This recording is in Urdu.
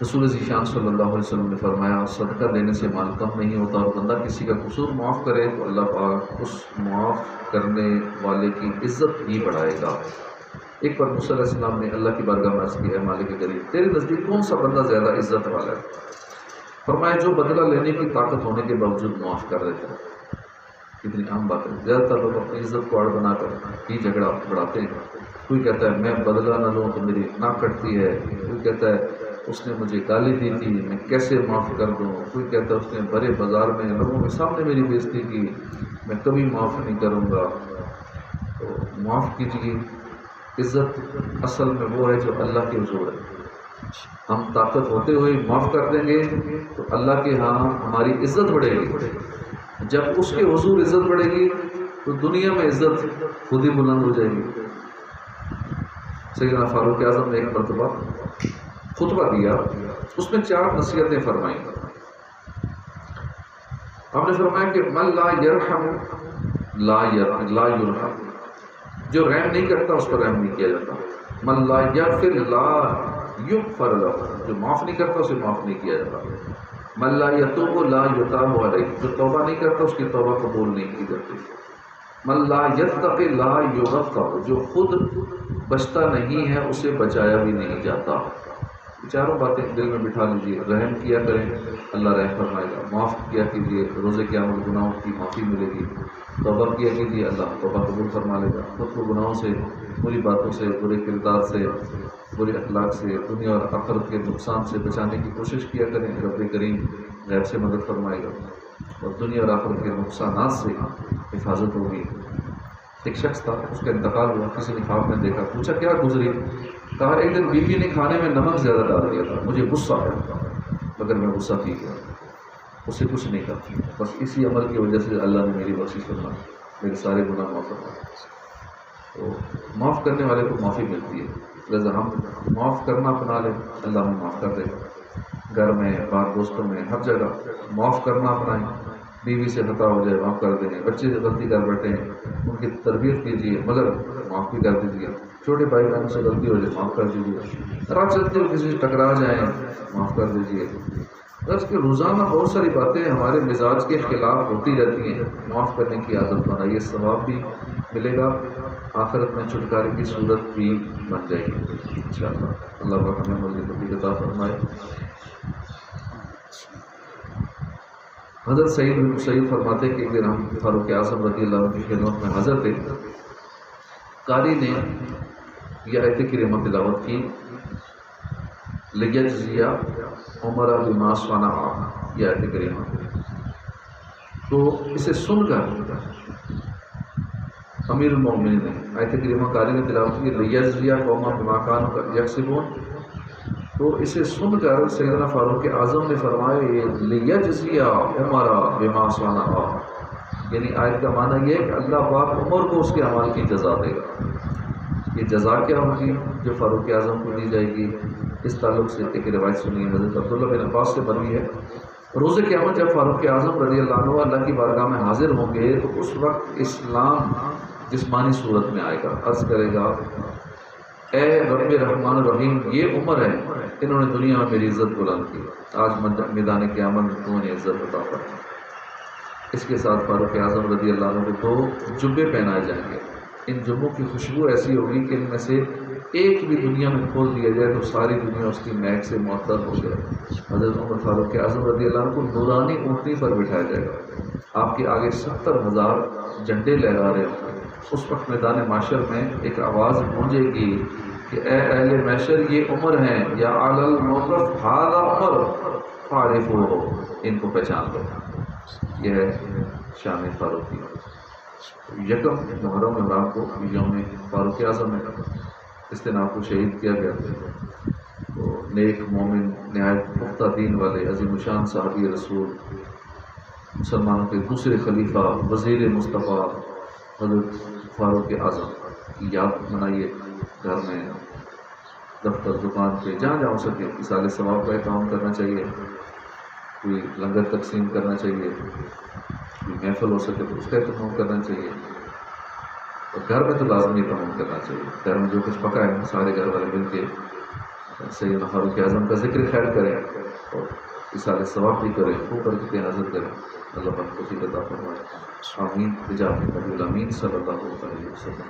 رسول ذیشان صلی اللہ علیہ وسلم نے فرمایا صدقہ دینے سے مال کم نہیں ہوتا، اور بندہ کسی کا قصور معاف کرے تو اللہ پاک اس معاف کرنے والے کی عزت ہی بڑھائے گا۔ ایک پر موسیٰ علیہ السلام نے اللہ کی بارگاہ میں عرض کی، اے مالک کریم، تیرے نزدیک کون سا بندہ زیادہ عزت والا ہے؟ فرمایا جو بدلہ لینے کی طاقت ہونے کے باوجود معاف کر دیتا ہے۔ کتنی عام بات ہے، زیادہ تر لوگ اپنی عزت کو اڑ بنا کر ہی جھگڑا بڑھاتے ہیں۔ کوئی کہتا ہے میں بدلہ نہ لوں تو میری ناک کٹتی ہے، کوئی کہتا ہے اس نے مجھے گالی دی تھی میں کیسے معاف کر دوں، کوئی کہتا ہے اس نے بڑے بازار میں لوگوں کے سامنے میری بے عزتی کی، میں کبھی معاف نہیں کروں گا۔ تو معاف کیجیے، عزت اصل میں وہ ہے جو اللہ کے حضور ہے۔ ہم طاقت ہوتے ہوئے معاف کر دیں گے تو اللہ کے ہاں ہماری عزت بڑھے گی، جب اس کے حضور عزت بڑھے گی تو دنیا میں عزت خود ہی بلند ہو جائے گی۔ سیدنا فاروق اعظم نے ایک مرتبہ خطبہ دیا، اس میں 4 نصیحتیں فرمائیں۔ آپ نے فرمایا کہ من لا یرحم لا یرحم، جو رحم نہیں کرتا اس پر رحم نہیں کیا جاتا۔ من لا یغفر لا یغفر له، جو معاف نہیں کرتا اسے معاف نہیں کیا جاتا۔ من لا یتوب لا یتاب علیہ، جو توبہ نہیں کرتا اس کی توبہ قبول نہیں کی جاتی۔ من لا یتق لا یغفر، جو خود بچتا نہیں ہے اسے بچایا بھی نہیں جاتا۔ چاروں باتیں دل میں بٹھا لیجیے، رحم کیا کریں اللہ رحم فرمائے گا، معاف کیا کیجیے روز قیامت گناہوں کی معافی ملے گی، توبہ کیا کیجیے اللہ توبہ قبول فرما لے گا، خود کو گناہوں سے، بری باتوں سے، برے کردار سے، برے اخلاق سے، دنیا اور آخرت کے نقصان سے بچانے کی کوشش کیا کریں، رب کریم غیب سے مدد فرمائے گا اور دنیا اور آخرت کے نقصانات سے حفاظت ہوگی۔ ایک شخص تھا، اس کا انتقال ہوا، کسی نے خواب میں دیکھا، پوچھا کیا گزری؟ کہا ایک دن بیوی نے کھانے میں نمک زیادہ ڈال دیا تھا، مجھے غصہ آیا مگر میں غصہ پی گیا، اسے کچھ نہیں کہا، بس اسی عمل کی وجہ سے اللہ نے میری بخشش فرمائی، میرے سارے گناہ معاف فرمائے۔ تو معاف کرنے والے کو معافی ملتی ہے، لہٰذا ہم معاف کرنا اپنا لیں، اللہ ہمیں معاف کر دے گا۔ گھر میں، بار دوستوں میں، ہر جگہ معاف کرنا اپنائیں۔ بیوی سے خطا ہو جائے معاف کر دیں، بچے سے غلطی کر بیٹھے ہیں ان کی تربیت کیجیے مگر معاف بھی کر دیجیے، چھوٹے بھائی بہنوں سے غلطی ہو جائے معاف کر دیجیے، راہ چلتے ہوئے کسی سے ٹکرا جائیں معاف کر دیجیے۔ بس کہ روزانہ بہت ساری باتیں ہمارے مزاج کے خلاف ہوتی رہتی ہیں، معاف کرنے کی عادت بنائیے، ثواب بھی ملے گا، آخرت میں چھٹکارے کی صورت بھی بن جائے گی انشاءاللہ۔ اللہ پاک ہمیں مزید توفیق عطا فرمائے۔ حضرت سعید بن مسیب فرماتے کہ ایک دن ہم فاروق اعظم رضی اللہ عنہ کی خدمت میں حاضر تھے، قاری نے یہ آیت کریمہ تلاوت کی، لیجزی عمر بما صنع، یہ آیت کریمہ، تو اسے سن کر امیر المومنین نے آیت کریمہ قاری نے تلاوت کی، لیجزی قوم بما کانوا یکسبون، تو اسے سن کر سیدنا فاروق اعظم نے فرمایا لیجزی عمر بما صنع، یعنی آیت کا معنی یہ ہے کہ اللہ پاک عمر کو اس کے اعمال کی جزا دے گا۔ یہ جزا کیا ہوگی جو فاروق اعظم کو دی جائے گی؟ اس تعلق سے ایک روایت سنی ہے، حضرت عبداللہ بن عباس سے بنی ہے، روز قیامت جب فاروق اعظم رضی اللہ عنہ اللہ کی بارگاہ میں حاضر ہوں گے تو اس وقت اسلام جسمانی صورت میں آئے گا، عرض کرے گا اے رب رحمان الرحیم، یہ عمر ہے، انہوں نے دنیا میں میری عزت بلند کی، آج میدان قیامت میں تو انہیں عزت عطا فرما۔ اس کے ساتھ فاروق اعظم رضی اللہ عنہ کو 2 جبے پہنائے جائیں گے، ان جبوں کی خوشبو ایسی ہوگی کہ ان میں سے ایک بھی دنیا میں کھول دیا جائے تو ساری دنیا اس کی مہک سے معطر ہو جائے۔ حضرت عمر فاروق اعظم رضی اللہ عنہ کو نورانی اونٹنی پر بٹھایا جائے گا، آپ کے آگے 70,000 جھنڈے لہرا رہے ہوں گے۔ اس وقت میدان معاشر میں ایک آواز گونجے گی کہ اے اہل محشر یہ عمر ہیں، یا علی الموقف ھذا عمر فاعرفوہ، ان کو پہچان لو۔ یہ ہے شان فاروقی۔ یکم محرم امران کو یوم فاروق اعظم ہے، اس دن آپ کو شہید کیا گیا، تو نیک مومن نہایت پختہ دین والے عظیم الشان صحابی رسول، مسلمانوں کے دوسرے خلیفہ وزیر مصطفیٰ حضرت فاروق اعظم کی یاد منائیے، گھر میں، دفتر، دکان پہ، جہاں جہاں ہو سکے ایصال ثواب کا کام کرنا چاہیے، کوئی لنگر تقسیم کرنا چاہیے، کوئی محفل ہو سکے تو اس کا اہتمام کرنا چاہیے، اور گھر میں تو لازمی اہتمام کرنا چاہیے، گھر میں جو کچھ پکا ہے سارے گھر والے مل کے سیدنا فاروق اعظم کا ذکر خیر کریں اور اصال ثواب بھی کریں، خوب برکت نظر کریں، اللہ پاک توفیق عطا فرمائے۔ آمین بجاہ نبی الامین صلی اللہ علیہ وسلم۔